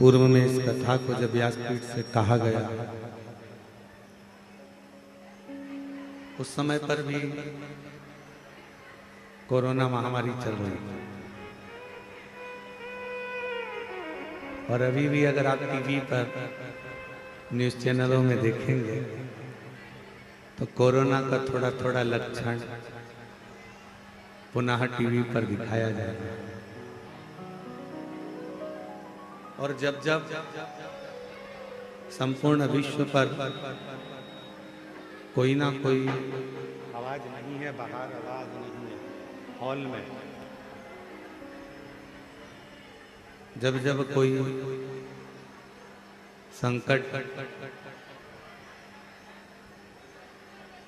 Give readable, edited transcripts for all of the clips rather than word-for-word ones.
पूर्व में इस कथा को जब व्यासपीठ से कहा गया, उस समय पर भी कोरोना महामारी चल रही थी। और अभी भी अगर आप टीवी पर न्यूज़ चैनलों में देखेंगे तो कोरोना का थोड़ा थोड़ा लक्षण पुनः टीवी पर दिखाया जाएगा। और जब जब संपूर्ण विश्व पर कोई ना कोई आवाज नहीं है, बाहर आवाज नहीं है, हॉल में जब जब कोई संकट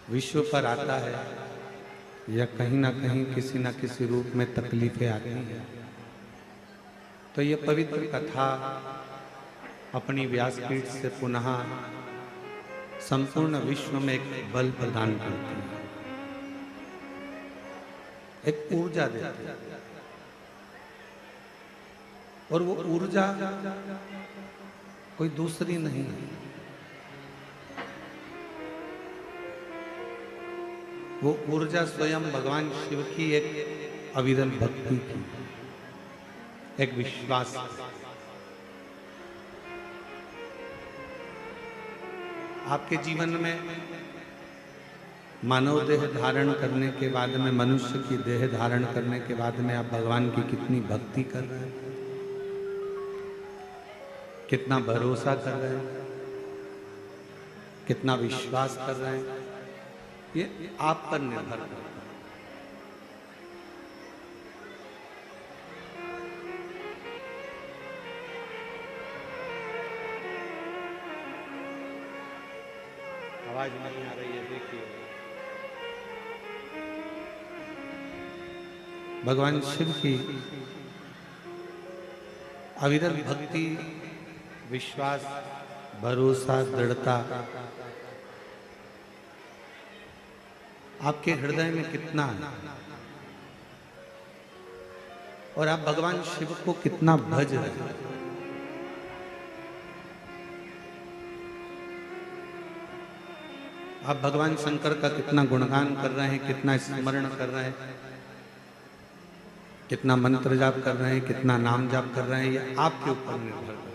विश्व पर आता है या कहीं ना कहीं किसी न किसी रूप में तकलीफें आती हैं, तो ये पवित्र कथा अपनी व्यासपीठ से पुनः संपूर्ण विश्व में एक बल प्रदान करती है, एक ऊर्जा देती है। और वो ऊर्जा कोई दूसरी नहीं है, वो ऊर्जा स्वयं भगवान शिव की एक अविरल भक्ति की, एक विश्वास। आपके जीवन में मानव देह धारण करने के बाद में, मनुष्य की देह धारण करने के बाद में आप भगवान की कितनी भक्ति कर रहे हैं, कितना भरोसा कर रहे हैं, कितना विश्वास कर रहे हैं, ये आप पर निर्भर करता है। आवाज नहीं आ रही है, देखिए। भगवान शिव की अविरल भक्ति, विश्वास, भरोसा, दृढ़ता आपके हृदय में कितना है और आप भगवान शिव को कितना भज रहे हैं। आप भगवान शंकर का कितना गुणगान कर रहे हैं, कितना स्मरण कर रहे हैं, कितना मंत्र जाप कर रहे हैं, कितना नाम जाप कर रहे हैं, ये आपके ऊपर निर्भर करता है।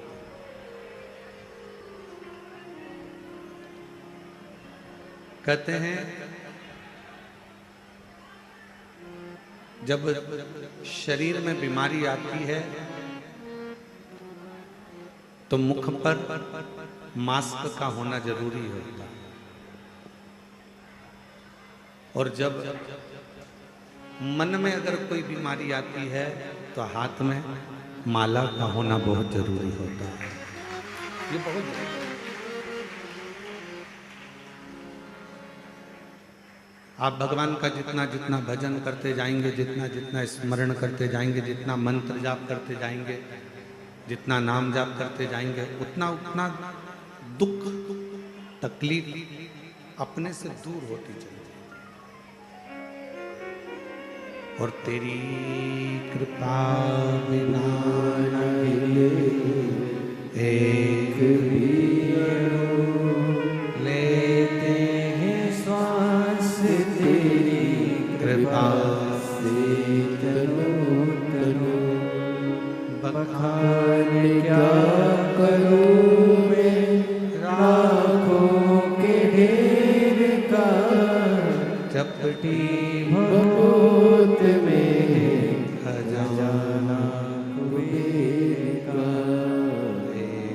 कहते हैं जब शरीर में बीमारी आती है तो मुख पर मास्क का होना जरूरी होता है, और जब मन में अगर कोई बीमारी आती है तो हाथ में माला का होना बहुत जरूरी होता है। ये बहुत जरूरी है। आप भगवान का जितना जितना भजन करते जाएंगे, जितना जितना स्मरण करते जाएंगे, जितना मंत्र जाप करते जाएंगे, जितना नाम जाप करते जाएंगे, उतना उतना दुख तकलीफ अपने से दूर होती चली। और तेरी कृपा बिना एक भी लेते हैं श्वास, तेरी कृपा से तनो तनो बखान क्या करूं मैं राखों के ढेर का, चपटी भगवत में खजाना कुबेर का,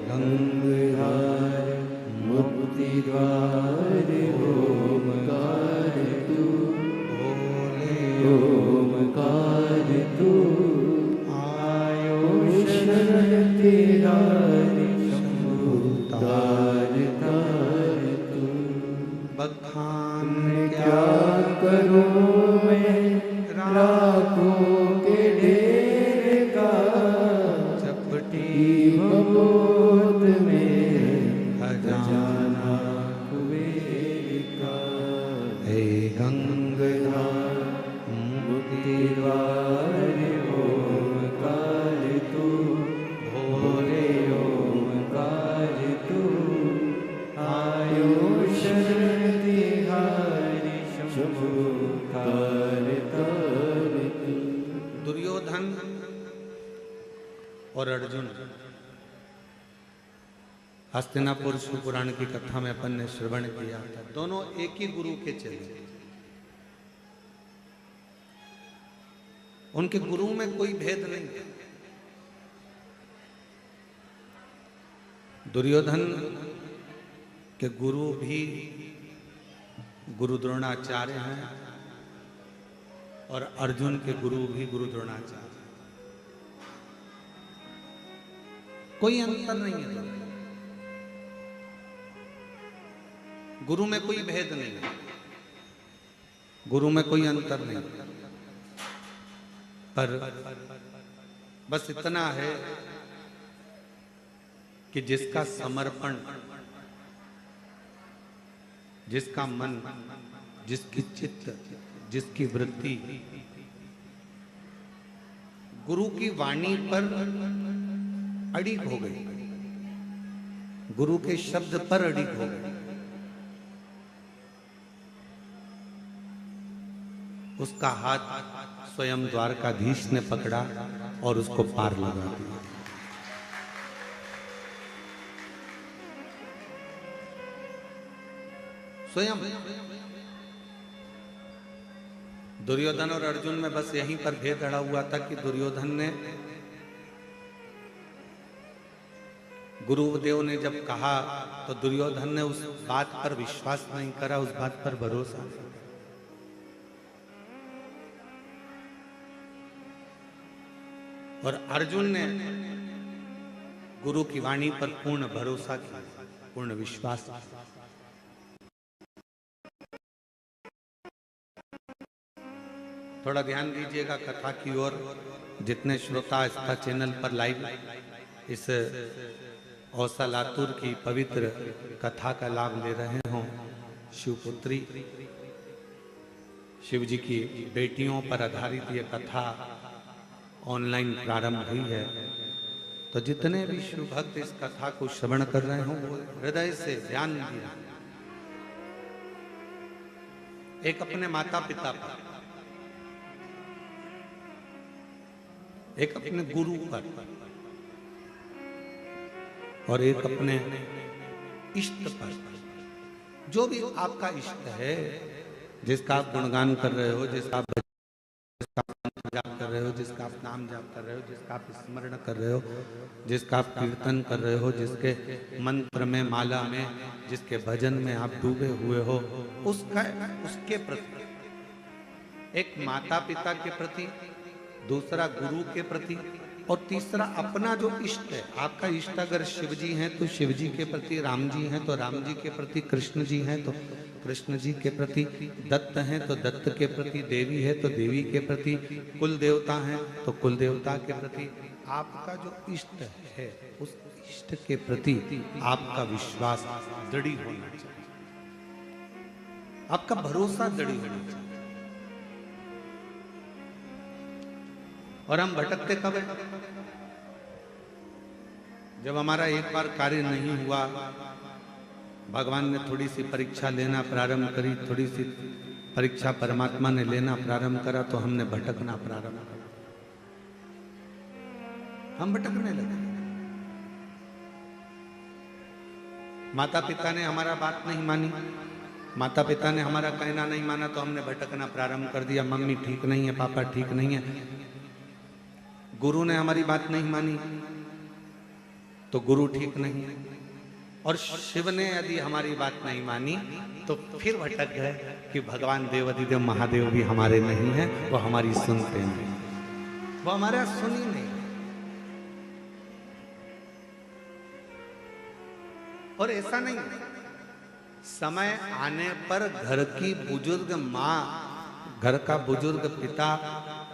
गंगाधार मुक्ति द्वार ओमकार तू, ओमकार तू, आयो शरण तेरा शंभु तार तार तू, बखान क्या करूं मैं राखों के ढेर का, चपटी भगवत में खजाना कुबेर का, हे गंगाधार मुक्ति द्वार ओमकार तू, भोले ओ हस्तिनापुर शिवपुराण की कथा में अपन ने श्रवण किया था। दोनों एक ही गुरु के चेले, उनके गुरु में कोई भेद नहीं। दुर्योधन के गुरु भी गुरु द्रोणाचार्य हैं और अर्जुन के गुरु भी गुरु द्रोणाचार्य। कोई अंतर नहीं है दोनों। गुरु में कोई भेद नहीं है, गुरु में कोई अंतर नहीं, पर बस इतना है कि जिसका समर्पण, जिसका मन, जिसकी चित्त, जिसकी वृत्ति गुरु की वाणी पर अड़ी हो गई, गुरु के शब्द पर अड़ी हो गई, उसका हाथ स्वयं द्वारकाधीश ने पकड़ा और उसको पार लगा दिया। स्वयं दुर्योधन और अर्जुन में बस यहीं पर भेद अड़ा हुआ था कि दुर्योधन ने, गुरुदेव ने जब कहा तो दुर्योधन ने उस बात पर विश्वास नहीं करा, उस बात पर भरोसा नहीं। और अर्जुन ने गुरु की वाणी पर पूर्ण भरोसा किया, पूर्ण विश्वास। थोड़ा ध्यान दीजिएगा कथा की ओर। जितने श्रोता आस्था चैनल पर लाइव इस औसा लातूर की पवित्र कथा का लाभ ले रहे हों, शिवपुत्री शिव जी की बेटियों पर आधारित ये कथा ऑनलाइन प्रारंभ हुई है, तो जितने भी शिव भक्त इस कथा को श्रवण कर रहे हों वो हृदय से ध्यान दिया, एक अपने माता पिता पर, एक अपने गुरु पर और एक अपने इष्ट पर। जो भी आपका इष्ट है, जिसका आप गुणगान कर रहे हो, जिसका आप जाप कर रहे हो, जिसका आप नाम जाप कर रहे हो, जिसका आप स्मरण कर रहे हो, जिसका आप कीर्तन कर रहे हो, जिसके मंत्र में, माला में, जिसके भजन में आप डूबे हुए हो, उसके प्रति, एक माता पिता के प्रति, दूसरा गुरु के प्रति, और तीसरा अपना जो इष्ट है। आपका इष्ट अगर शिव जी हैं तो शिव जी के प्रति, राम जी हैं तो राम जी के प्रति, कृष्ण जी हैं तो कृष्ण जी के प्रति, दत्त हैं तो दत्त के प्रति, देवी है तो देवी के प्रति, कुल देवता हैं तो कुल देवता के प्रति। आपका जो इष्ट है उस इष्ट के प्रति आपका विश्वास दृढ़ होना चाहिए, आपका भरोसा दृढ़ होना चाहिए। और हम भटकते कब हैं? जब हमारा एक बार कार्य नहीं हुआ, भगवान ने थोड़ी सी परीक्षा लेना प्रारंभ करी, थोड़ी सी परीक्षा परमात्मा ने लेना प्रारंभ करा, तो हमने भटकना प्रारंभ करा, हम भटकने लगे। माता पिता ने हमारा बात नहीं मानी, माता पिता ने हमारा कहना नहीं माना, तो हमने भटकना प्रारंभ कर दिया। मम्मी ठीक नहीं है, पापा ठीक नहीं है। गुरु ने हमारी बात नहीं मानी तो गुरु ठीक नहीं है, और शिव ने यदि हमारी बात नहीं मानी तो फिर भटक गए कि भगवान देवाधिदेव महादेव भी हमारे नहीं हैं, वो हमारी सुनते नहीं, वो हमारा सुन ही नहीं। और ऐसा नहीं, समय आने पर घर की बुजुर्ग माँ, घर का बुजुर्ग पिता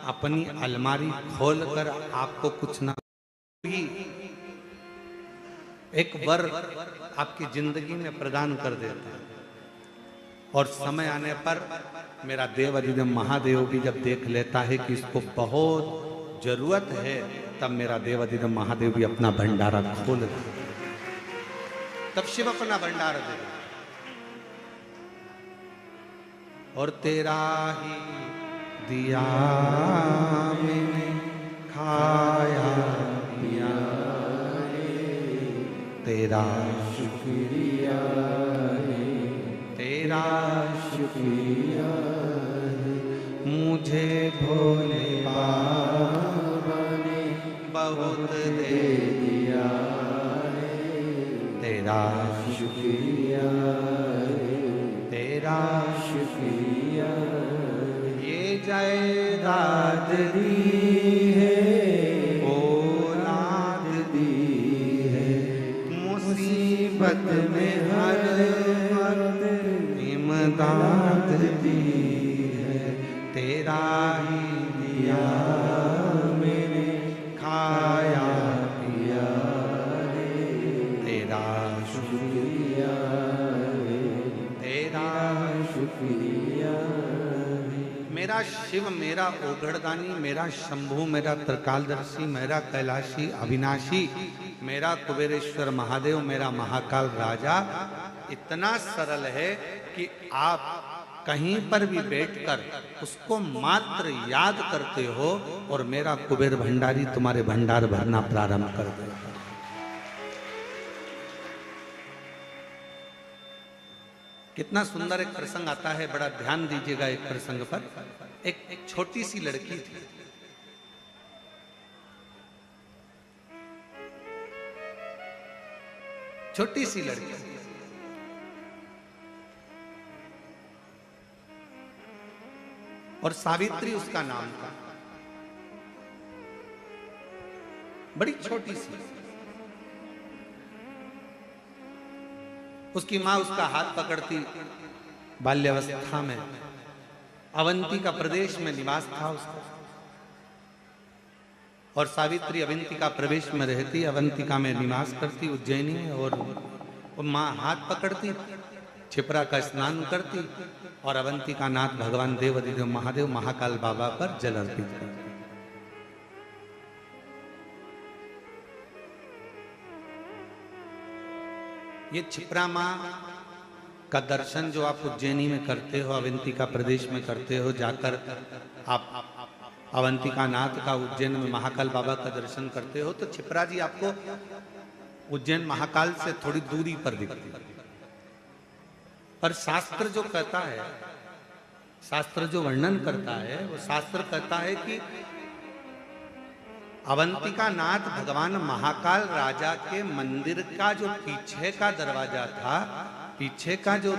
अपनी अलमारी खोलकर आपको कुछ ना भी एक वर आपकी जिंदगी में प्रदान कर देता है। और समय आने पर मेरा देव अधिदेव महादेव भी जब देख लेता है कि इसको बहुत जरूरत है, तब मेरा देव अधिदेव महादेव भी अपना भंडारा खोल देता, तब शिव अपना भंडारा देता। और तेरा ही दिया मैंने खाया पिया, तेरा शुक्रिया है, तेरा शुक्रिया है, मुझे भोले बाबा ने बहुत दे दिया है। तेरा शुक्रिया है, तेरा शुक्रिया, ये जायदाद दी है, औलाद दी है, मुसीबत में हर वक्त इमदाद दी है। तेरा ही दिया मैंने खाया पिया है, तेरा शुक्रिया है, तेरा शुक्रिया है। मेरा शिव, मेरा ओघड़दानी, मेरा शंभु, मेरा त्रिकालदर्शी, मेरा कैलाशी अविनाशी, मेरा कुबेरेश्वर महादेव, मेरा महाकाल राजा इतना सरल है कि आप कहीं पर भी बैठकर उसको मात्र याद करते हो और मेरा कुबेर भंडारी तुम्हारे भंडार भरना प्रारंभ कर देगा। कितना सुंदर एक प्रसंग आता है, बड़ा ध्यान दीजिएगा एक प्रसंग पर। एक छोटी सी लड़की थी, छोटी सी लड़की, और सावित्री उसका नाम था। बड़ी छोटी सी, उसकी मां उसका हाथ पकड़ती। बाल्यावस्था में अवंतिका प्रदेश में निवास था उसका, और सावित्री अवंतिका प्रदेश में रहती, अवंतिका में निवास करती उज्जैनी में, और वो मां हाथ पकड़ती, छिपरा का स्नान करती और अवंतिका नाथ भगवान देव अधिदेव महादेव महाकाल बाबा पर जल अर्पित करती। ये छिपरा माँ का दर्शन जो आप उज्जैनी में करते हो, अवंतिका प्रदेश में करते हो, जाकर आप अवंतिका नाथ का उज्जैन में महाकाल बाबा का दर्शन करते हो, तो छिपरा जी आपको उज्जैन महाकाल से थोड़ी दूरी पर दिखती है। पर शास्त्र जो कहता है, शास्त्र जो वर्णन करता है, वो शास्त्र कहता है कि अवंतिका नाथ भगवान महाकाल राजा के मंदिर का जो पीछे का दरवाजा था, पीछे का जो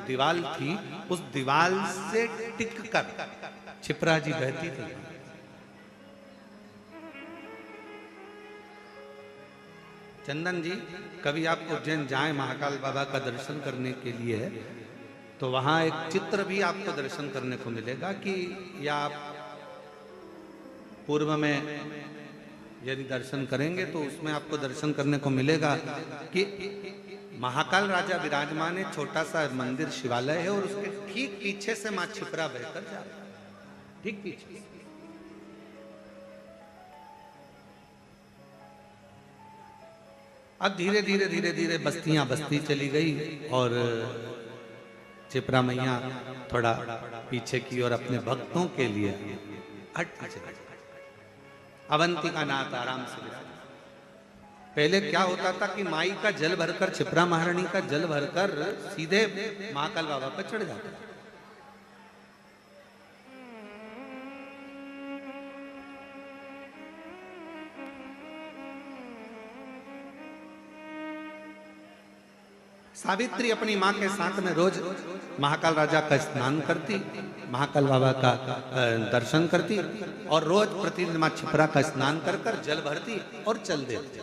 दीवाल थी, उस दीवाल से टिक कर छिपरा जी बहती थी। चंदन जी, कभी आप उज्जैन जाएं महाकाल बाबा का दर्शन करने के लिए, तो वहां एक चित्र भी आपको दर्शन करने को मिलेगा कि, या आप पूर्व में यदि दर्शन करेंगे तो उसमें आपको दर्शन करने को मिलेगा कि महाकाल राजा विराजमान है, छोटा सा मंदिर शिवालय है, और उसके ठीक पीछे से मां छिपरा बहकर जा रही है, ठीक पीछे। अब धीरे धीरे धीरे धीरे बस्तियां बस्ती चली गई, और छिपरा मैया थोड़ा पीछे की और अपने भक्तों के लिए हट चली। अवंतिका नाथ आराम से बिराजे। पहले क्या होता था कि माई का जल भरकर, छिपरा महारानी का जल भरकर सीधे महाकाल बाबा पर चढ़ जाता। सावित्री अपनी मां के साथ में रोज महाकाल राजा का स्नान करती, महाकाल बाबा का दर्शन करती, और रोज प्रतिदिन मां छिपरा का स्नान कर कर जल भरती और चल देती।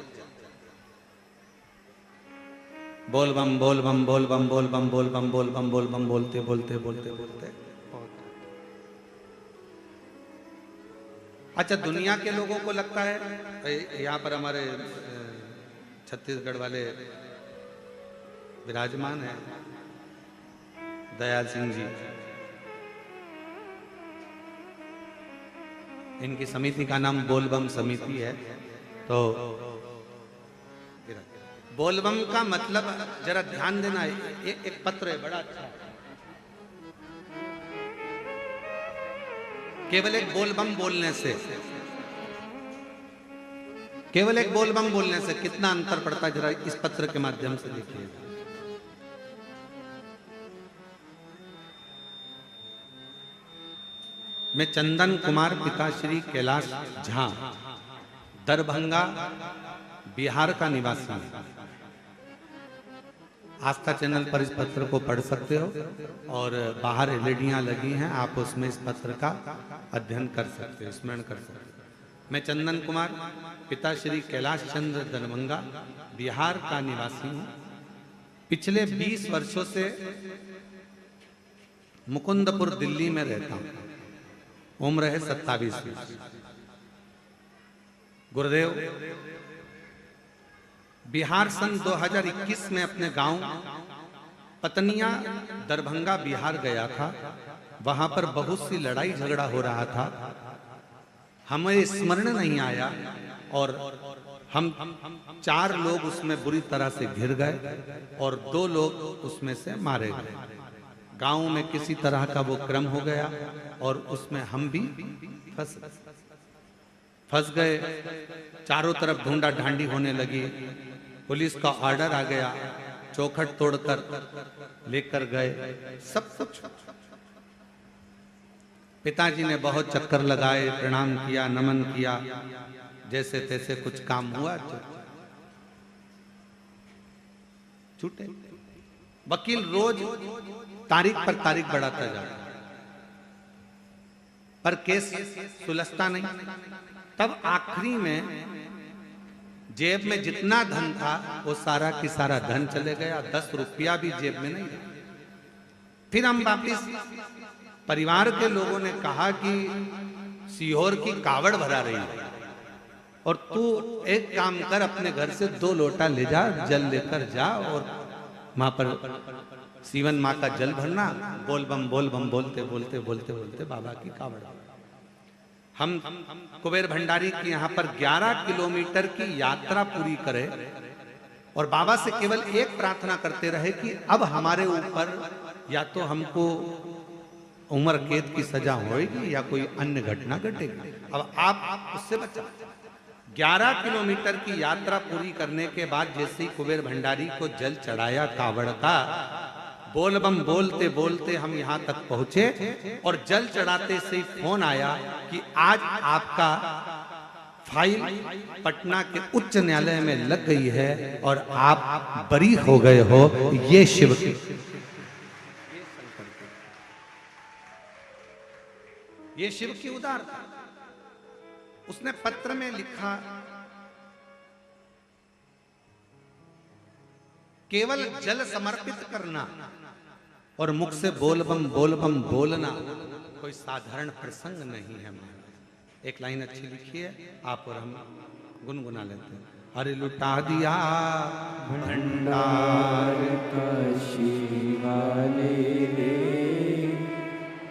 बोल बम बोल बम बोल बम बोल बम बोल बम बोल बम बोल बम बोलते बोलते बोलते बोलते। अच्छा, दुनिया के लोगों को लगता है, यहाँ पर हमारे छत्तीसगढ़ वाले विराजमान है, दयाल सिंह जी, इनकी समिति का नाम बोलबम समिति है। तो बोलबम का मतलब जरा ध्यान देना है, एक पत्र है बड़ा अच्छा, केवल एक बोलबम बोलने से केवल एक बोल बम बोलने से कितना अंतर पड़ता है, जरा इस पत्र के माध्यम से देखिए। मैं चंदन कुमार पिता श्री कैलाश झा, दरभंगा बिहार का निवासी हूं। आस्था चैनल पर इस पत्र को पढ़ सकते हो और बाहर एलईडियां लगी हैं, आप उसमें इस पत्र का अध्ययन कर सकते हो, स्मरण कर सकते हो। मैं चंदन कुमार पिता श्री कैलाश चंद्र, दरभंगा बिहार का निवासी हूं। पिछले 20 वर्षों से मुकुंदपुर दिल्ली में रहता हूं। उम्र है 27 वर्ष। गुरुदेव, बिहार सन 2021 में अपने गांव पतनिया दरभंगा बिहार गया था। वहां पर बहुत सी लड़ाई झगड़ा हो रहा था। हमें स्मरण नहीं आया और हम 4 लोग उसमें बुरी तरह से घिर गए और 2 लोग उसमें से मारे गए। गांव में किसी तरह का वो क्रम हो गया और उसमें हम भी फंस गए। चारों तरफ ढूंढा ढांडी होने लगी। पुलिस का ऑर्डर आ गया, चौखट तोड़कर लेकर गए सब कुछ। पिताजी ने बहुत चक्कर लगाए, प्रणाम किया, नमन किया, जैसे तैसे कुछ काम हुआ तो छूटे। वकील रोज तारीख पर तारीख बढ़ाता जाता पर केस सुलझता नहीं। तब आखिरी में जेब में जितना धन था वो सारा की सारा धन चले गया, 10 रुपया भी जेब में नहीं रहा। फिर हम वापिस, परिवार के लोगों ने कहा कि सीहोर की कावड़ भरा रही है और तू एक काम कर, अपने घर से 2 लोटा ले जा, जल लेकर जा और वहां पर सीवन माँ का जल भरना। बोल बम बोलते बोलते बोलते बोलते बाबा की कावड़। हम कुबेर भंडारी की यहाँ पर 11 किलोमीटर की यात्रा पूरी करें और बाबा से केवल एक प्रार्थना करते रहे कि अब हमारे ऊपर या तो हमको उम्र कैद की सजा होगी या कोई अन्य घटना घटेगी, अब आप उससे बचा। 11 किलोमीटर की यात्रा पूरी करने के बाद जैसे ही कुबेर भंडारी को जल चढ़ाया कावड़ का, बोल बम बोलते बोलते हम यहाँ तक पहुंचे और जल चढ़ाते से ही फोन आया कि आज आपका फाइल पटना के उच्च न्यायालय में लग गई है और आप बरी हो गए हो। ये शिव की, ये शिव की उदारता। उसने पत्र में लिखा, केवल जल समर्पित करना और मुख से बोल बम बोलना कोई साधारण प्रसंग नहीं है। एक लाइन अच्छी लिखी है, आप और हम गुनगुना लेते हैं। अरे लुटा दिया भंडार काशी वाले ने,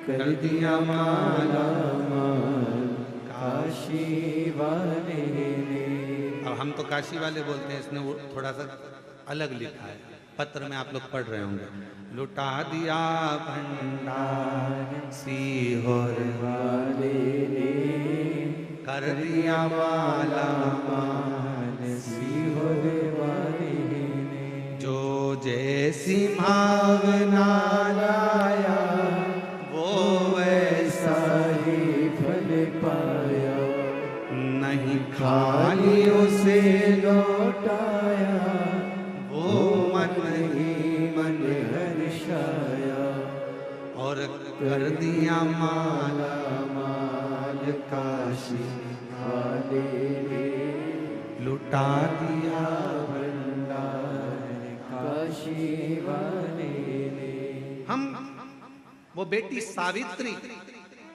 कर दिया माला माल काशी वाले ने। अब हम तो काशी वाले बोलते हैं, इसने वो थोड़ा सा अलग लिखा है। पत्र में आप लोग पढ़ रहे होंगे, लुटा दिया भंडार सीहोर वाले ने, कर दिया माला माल सीहोर वाले ने। जो जैसी भावना लाया वो वैसा ही फल पाया, नहीं खाली उसे लौटाया, वो मन ही मन हर्षाया और कर दिया माला माल काशी वाले ने, लुटा दिया भंडार काशी वाले ने। हम वो बेटी सावित्री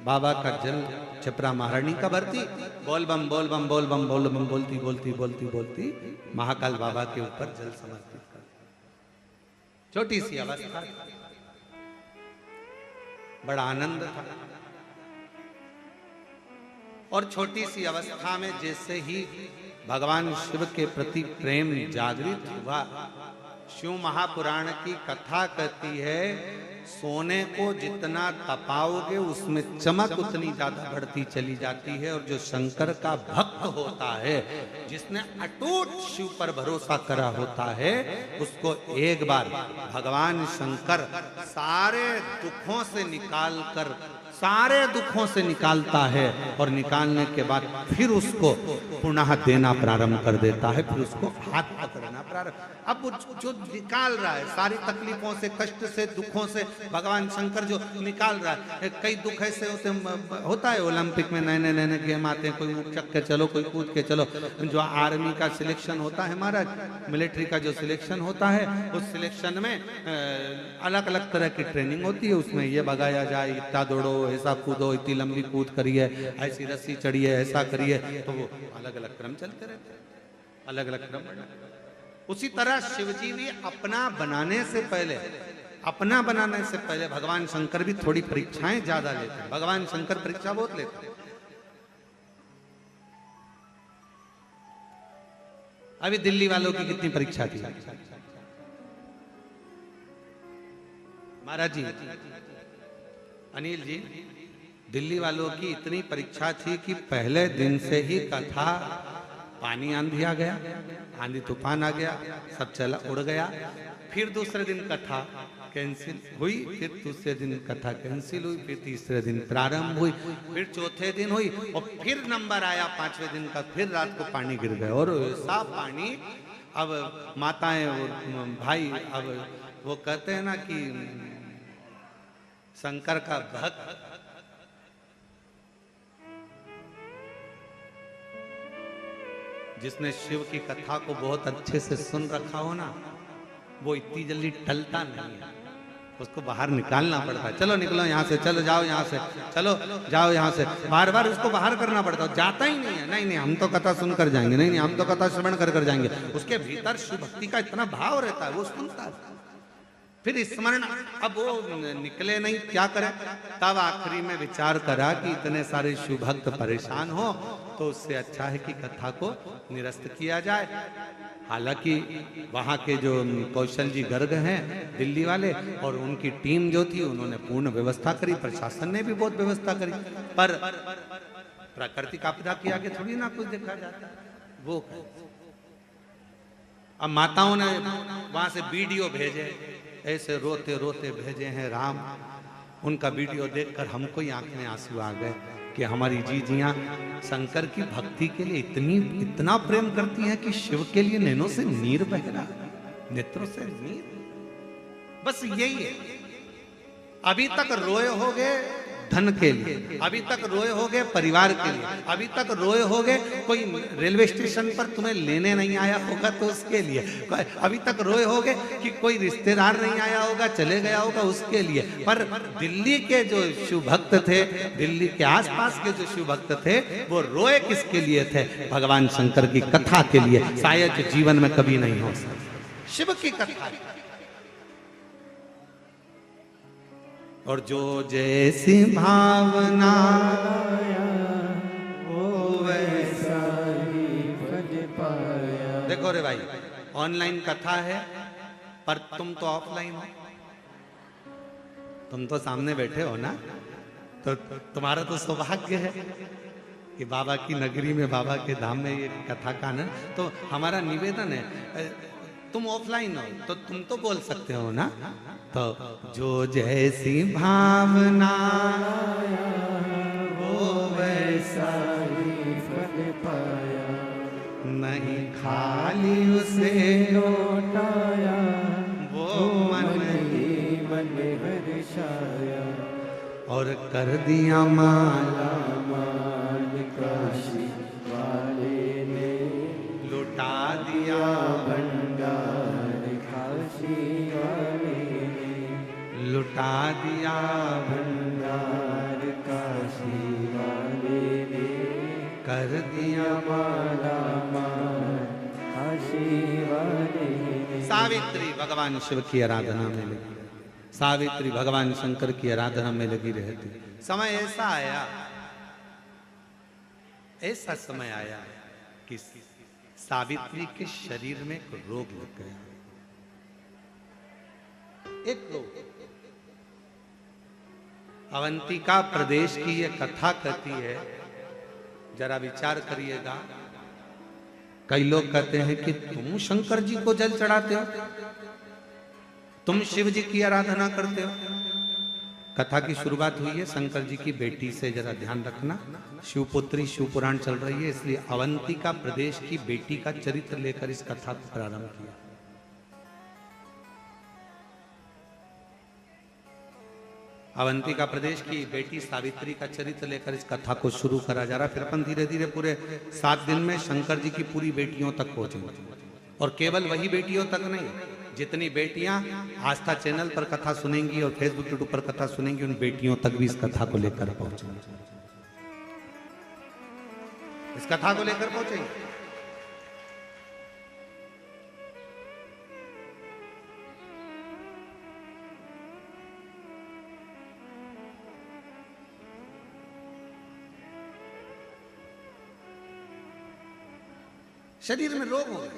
बाबा का जल छपरा महारानी का भरती, बोल बम बोलती बोलती बोलती बोलती महाकाल बाबा के ऊपर जल समर्पित कर। छोटी सी अवस्था, बड़ा आनंद था। और छोटी सी अवस्था में जैसे ही भगवान शिव के प्रति प्रेम जागृत हुआ, शिव महापुराण की कथा कहती है, सोने को जितना तपाओगे उसमें चमक उतनी ज्यादा बढ़ती चली जाती है। और जो शंकर का भक्त होता है, जिसने अटूट शिव पर भरोसा करा होता है, उसको एक बार भगवान शंकर सारे दुखों से निकालता है, और निकालने के बाद फिर उसको पुनः देना प्रारंभ कर देता है, फिर उसको हाथ पकड़ना प्रारंभ। अब वो जो निकाल रहा है सारी तकलीफों से, कष्ट से, दुखों से, भगवान शंकर जो निकाल रहा है। कई दुख ऐसे होता है, ओलंपिक में नए नए गेम आते हैं, कोई उछक के चलो, कोई कूद के चलो। जो आर्मी का सिलेक्शन होता है हमारा, मिलिट्री का जो सिलेक्शन होता है, उस सिलेक्शन में अलग अलग तरह की ट्रेनिंग होती है। उसमें ये भगाया जाए, इतना दौड़ो, ऐसा कूदो, इतनी लंबी कूद करिए, ऐसी रस्सी चढ़िए, ऐसा करिए। तो वो अलग अलग क्रम चलते रहते हैं, अलग अलग क्रम। उसी तरह शिवजी भी अपना बनाने से पहले भगवान शंकर भी थोड़ी परीक्षाएं ज्यादा लेते हैं। भगवान शंकर परीक्षा बहुत लेते हैं। अभी दिल्ली वालों की कितनी परीक्षा थी महाराज जी, अनिल जी, दिल्ली वालों की इतनी परीक्षा थी कि पहले दिन से ही कथा पानी आंधी आ गया, आंधी तूफान आ गया, सब चला उड़ गया। फिर दूसरे दिन कथा कैंसिल हुई, फिर दूसरे दिन कथा कैंसिल हुई, फिर तीसरे दिन प्रारंभ हुई, फिर चौथे दिन हुई, और फिर नंबर आया 5वें दिन का, फिर रात को पानी गिर गया। और ऐसा पानी, अब माताएं भाई, अब वो कहते हैं ना कि शंकर का भक्त जिसने शिव की कथा को बहुत अच्छे से सुन रखा हो ना, वो इतनी जल्दी टलता नहीं है, उसको बाहर निकालना पड़ता है। चलो निकलो यहाँ से, चलो जाओ यहाँ से, चलो जाओ यहाँ से, बार बार उसको बाहर करना पड़ता है। जाता ही नहीं है, नहीं नहीं हम तो कथा सुनकर जाएंगे, नहीं नहीं हम तो कथा श्रवण कर जाएंगे। उसके भीतर शिव भक्ति का इतना भाव रहता है, वो सुनता है, फिर स्मरण। अब वो निकले नहीं, क्या करे? तब आखिरी में विचार करा कि इतने सारे शिव भक्त परेशान हो, तो उससे अच्छा है कि कथा को निरस्त किया जाए। हालांकि वहाँ के जो कौशल जी गर्ग हैं दिल्ली वाले, और उनकी टीम जो थी, उन्होंने पूर्ण व्यवस्था करी, प्रशासन ने भी बहुत व्यवस्था करी, पर प्राकृतिक आपदा के आगे थोड़ी ना कुछ देखा जाता है। वो अब माताओं ने वहां से वीडियो भेजे, ऐसे रोते रोते भेजे हैं राम। उनका वीडियो देखकर हमको ही आंख में आंसू आ गए कि हमारी जीजियां शंकर की भक्ति के लिए इतना प्रेम करती हैं कि शिव के लिए नैनों से नीर बह रहा, नेत्रों से नीर। बस यही है। अभी तक रोए होगे धन के लिए, अभी तक रोए होगे परिवार के लिए, अभी तक रोए होगे कोई रेलवे स्टेशन पर तुम्हें लेने नहीं आया होगा तो उसके लिए, अभी तक रोए होगे कि कोई रिश्तेदार नहीं आया होगा, चले गया होगा, उसके लिए। पर दिल्ली के जो शिव भक्त थे, दिल्ली के आसपास के जो शिव भक्त थे, वो रोए किसके लिए थे? भगवान शंकर की कथा के लिए। शायद जीवन में कभी नहीं हो सकता शिव की कथा। और जो जैसी भावना वो वैसा ही फल पाया। देखो रे भाई, ऑनलाइन कथा है, पर तुम तो ऑफलाइन हो, तुम तो सामने बैठे हो ना, तो तुम्हारा तो सौभाग्य है कि बाबा की नगरी में, बाबा के धाम में ये कथा का ना। तो हमारा निवेदन है, तुम ऑफलाइन हो तो तुम तो बोल सकते हो ना। तो जो जैसी भावना वो वैसा ही फल पाया, नहीं खाली उसे लौटाया, वो मन ही मन हर्षाया, और कर दिया माला माल काशी वाले ने, लुटा दिया भंडार काशी वाले ने, लुटा दिया भंडार काशी वाले ने, कर दिया माला माल काशी वाले ने। सावित्री भगवान शिव की आराधना में लगी, सावित्री भगवान शंकर की आराधना में लगी रहती। समय ऐसा आया, ऐसा समय आया कि सावित्री के शरीर में एक रोग लग गया। एक लोग। अवंतिका प्रदेश की ये कथा कहती है, जरा विचार करिएगा। कई लोग कहते हैं कि तुम शंकर जी को जल चढ़ाते हो, तुम शिव जी की आराधना करते हो। कथा की शुरुआत हुई है शंकर जी की बेटी से, जरा ध्यान रखना। शिवपुत्री शिवपुराण चल रही है, इसलिए अवंतिका प्रदेश की बेटी का चरित्र लेकर इस कथा को प्रारंभ किया। अवंतिका प्रदेश की बेटी सावित्री का चरित्र लेकर इस कथा को शुरू करा जा रहा। फिर अपन धीरे धीरे पूरे 7 दिन में शंकर जी की पूरी बेटियों तक पहुंचेंगे। और केवल वही बेटियों तक नहीं, जितनी बेटियां आस्था चैनल पर कथा सुनेंगी और फेसबुक यूट्यूब पर कथा सुनेंगी, उन बेटियों तक भी इस कथा को लेकर पहुंचेंगे। इस कथा को लेकर पहुंचेंगे। शरीर में रोग हो गए।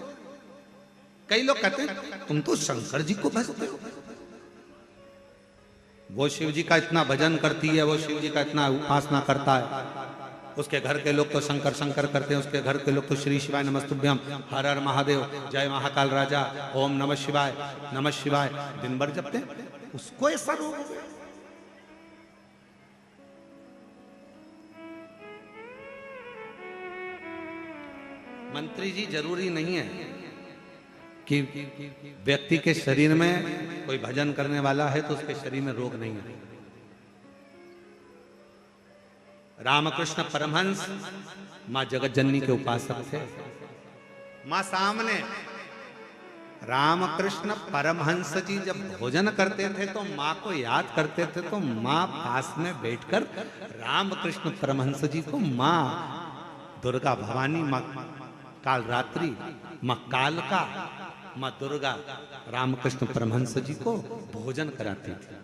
कई लोग कहते हैं तुम तो शंकर जी को भजते हो, वो शिव जी का इतना भजन करती है, वो शिव जी का इतना उपासना करता है। उसके घर के लोग तो शंकर शंकर करते हैं, उसके घर के लोग तो श्री शिवाय नमस्तुभ्यम, हर हर महादेव, जय महाकाल राजा, ओम नमः शिवाय दिन भर जपते हैं। उसको ऐसा रोग हो गया। मंत्री जी, जरूरी नहीं है कि व्यक्ति के शरीर में कोई भजन करने वाला है तो उसके शरीर में रोग नहीं है। रामकृष्ण परमहंस मां जगत जननी के उपासक थे। मां सामने रामकृष्ण परमहंस जी जब भोजन करते थे तो मां को याद करते थे, तो मां पास में बैठकर रामकृष्ण परमहंस जी को मां दुर्गा भवानी, मां कालरात्रि, मां कालका, मां दुर्गा रामकृष्ण परमहंस जी को भोजन कराती थी।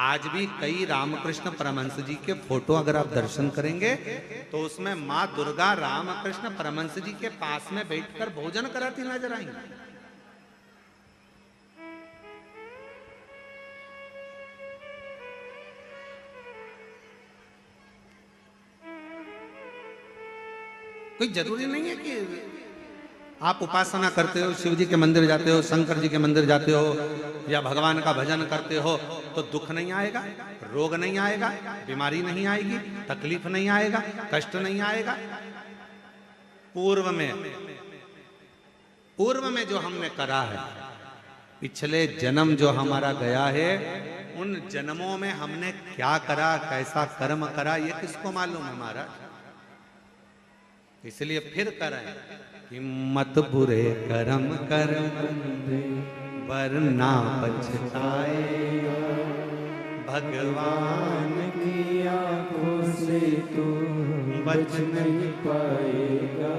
आज भी कई रामकृष्ण परमहंस जी के फोटो अगर आप दर्शन करेंगे तो उसमें मां दुर्गा रामकृष्ण परमहंस जी के पास में बैठकर भोजन कराती नजर आएंगी। कोई जरूरी नहीं है कि आप उपासना करते हो, शिव जी के मंदिर जाते हो, शंकर जी के मंदिर जाते हो, या भगवान का भजन करते हो तो दुख नहीं आएगा, रोग नहीं आएगा, बीमारी नहीं आएगी, तकलीफ नहीं आएगा, कष्ट नहीं आएगा। पूर्व में जो हमने करा है, पिछले जन्म जो हमारा गया है, उन जन्मों में हमने क्या करा, कैसा कर्म करा, ये किसको मालूम है हमारा। इसलिए फिर करें कि मत बुरे कर्म कर वरना पछताएगा, भगवान की आंखों से तू बच नहीं पाएगा,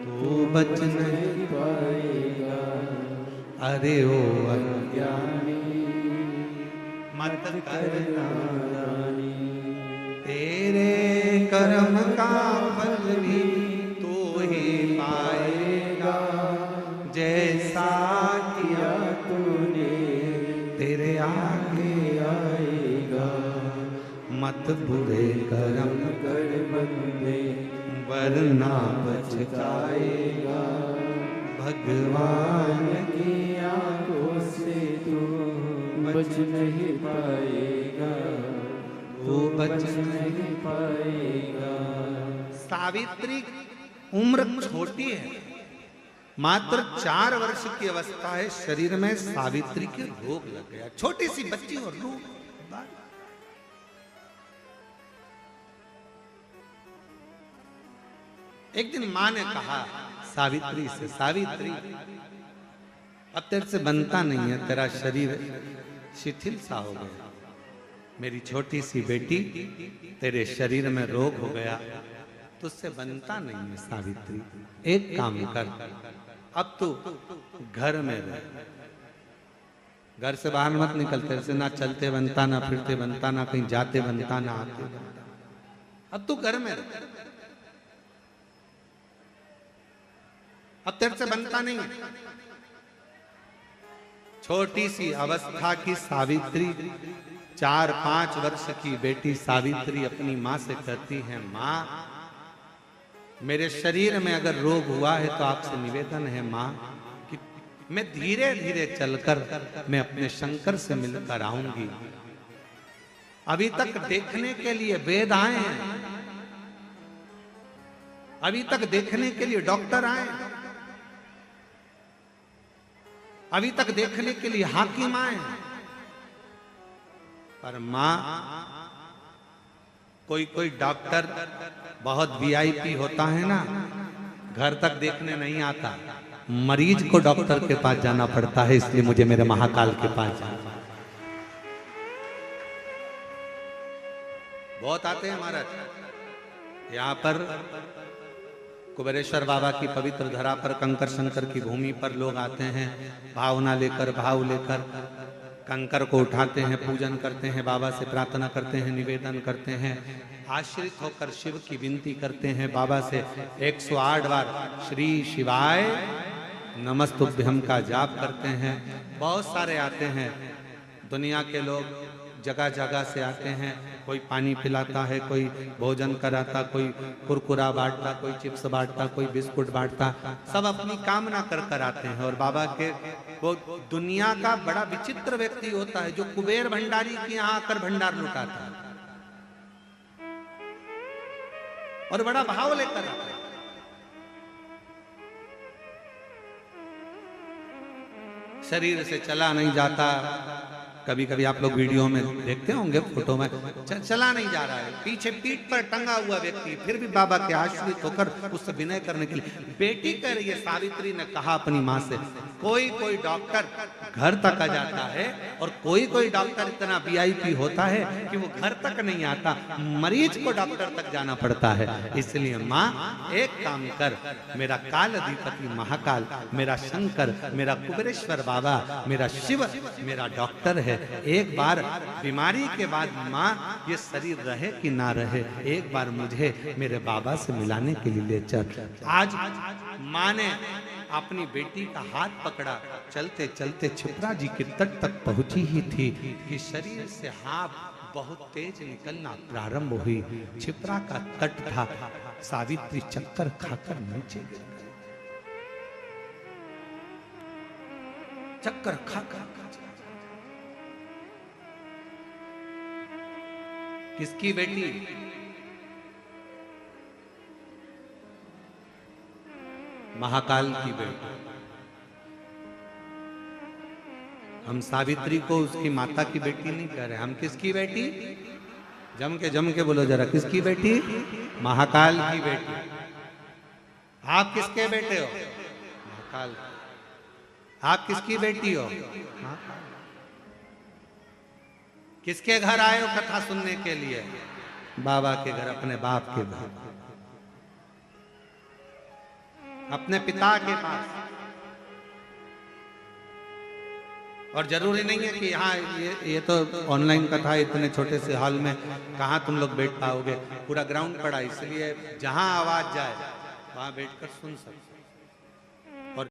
तू बच नहीं पाएगा। अरे ओ अज्ञानी मत करना जानी, तेरे कर्म का फल भी तू ही पाएगा, जैसा किया तूने तेरे आगे आएगा। मत बुरे कर्म कर बंदे वरना पछताएगा, भगवान की आंखों से तू बच नहीं पाएगा, तू बच नहीं पाएगा। सावित्री उम्र छोटी है, मात्र 4 वर्ष की अवस्था है, शरीर में सावित्री के रोग लग गया। छोटी सी बच्ची और रोग। एक दिन मां ने कहा सावित्री से, सावित्री अब तेरे से बनता नहीं है, तेरा शरीर शिथिल सा हो गया, मेरी छोटी सी बेटी तेरे शरीर में रोग हो गया, तुझसे बनता नहीं है सावित्री। एक काम कर, अब तू घर में रह, घर से बाहर मत निकल, तेरे से ना चलते बनता, ना फिरते बनता, ना कहीं जाते बनता, ना आते बनता। अब तू घर में रह, अब तेरे से बनता नहीं है। छोटी सी अवस्था की सावित्री, 4-5 वर्ष की बेटी सावित्री अपनी माँ से कहती है, माँ मेरे शरीर में अगर रोग हुआ है तो आपसे निवेदन है माँ कि मैं धीरे धीरे चलकर मैं अपने शंकर से मिलकर आऊंगी। अभी तक देखने के लिए वेद आए हैं, अभी तक देखने के लिए डॉक्टर आए, अभी तक देखने के लिए हाकिम आए, पर मां कोई डॉक्टर बहुत वीआईपी होता है ना, घर तक देखने नहीं आता, मरीज को डॉक्टर के पास जाना पड़ता है। इसलिए मुझे मेरे महाकाल के पास जाना। बहुत आते हैं महाराज यहाँ पर कुबेरेश्वर बाबा की पवित्र धरा पर, कंकर शंकर की भूमि पर लोग आते हैं, भावना लेकर, भाव लेकर कंकर को उठाते हैं, पूजन करते हैं, बाबा से प्रार्थना करते हैं, निवेदन करते हैं, आश्रित होकर शिव की विनती करते हैं, बाबा से 108 बार श्री शिवाय नमस्तुभ्यम का जाप करते हैं। बहुत सारे आते हैं, दुनिया के लोग जगह जगह से आते हैं, कोई पानी पिलाता है, कोई भोजन कराता, कोई कुरकुरा बांटता, कोई चिप्स बांटता, कोई बिस्कुट बांटता, सब अपनी कामना कर कर आते हैं। और बाबा के वो दुनिया का बड़ा विचित्र व्यक्ति होता है जो कुबेर भंडारी के यहाँ आकर भंडार लुटाता है और बड़ा भाव लेकर आता है। शरीर से चला नहीं जाता, कभी कभी आप लोग वीडियो में देखते होंगे, फोटो में चला नहीं जा रहा है, पीछे पीठ पर टंगा हुआ व्यक्ति, फिर भी बाबा के आश्रित होकर उससे विनय करने के लिए। बेटी कह रही है, सावित्री ने कहा अपनी माँ से, कोई कोई डॉक्टर घर तक आ जाता है और कोई कोई डॉक्टर इतना वीआईपी होता है कि वो घर तक नहीं आता, मरीज को डॉक्टर तक जाना पड़ता है। इसलिए माँ एक काम कर, मेरा काल अधिपति महाकाल, मेरा शंकर, मेरा कुबेरेश्वर बाबा, मेरा शिव मेरा डॉक्टर है, एक बार बीमारी के बाद माँ ये शरीर रहे कि ना रहे, एक बार मुझे मेरे बाबा से मिलाने के लिए ले चल। आज माँ ने अपनी बेटी का हाथ पकड़ा, चलते चलते छिपरा जी के तट तक पहुंची ही थी कि शरीर से हाथ बहुत तेज निकलना प्रारंभ हुई। छिपरा का तट था, सावित्री चक्कर खाकर नीचे गिर गई, चक्कर खाकर। किसकी बेटी? महाकाल की बेटी। हम सावित्री को उसकी माता की बेटी नहीं कह रहे, हम किसकी बेटी? जम के बोलो जरा, किसकी बेटी? महाकाल की बेटी। आप किसके बेटे हो? महाकाल। आप किसकी बेटी हो? महाकाल। किसके घर आए हो कथा सुनने के लिए? बाबा के घर, अपने बाप के घर, अपने पिता के पास। और जरूरी नहीं है कि यहाँ ये तो ऑनलाइन कथा, इतने छोटे से हॉल में कहाँ तुम लोग बैठ पाओगे, पूरा ग्राउंड पड़ा, इसलिए जहां आवाज जाए वहां बैठकर सुन सकते।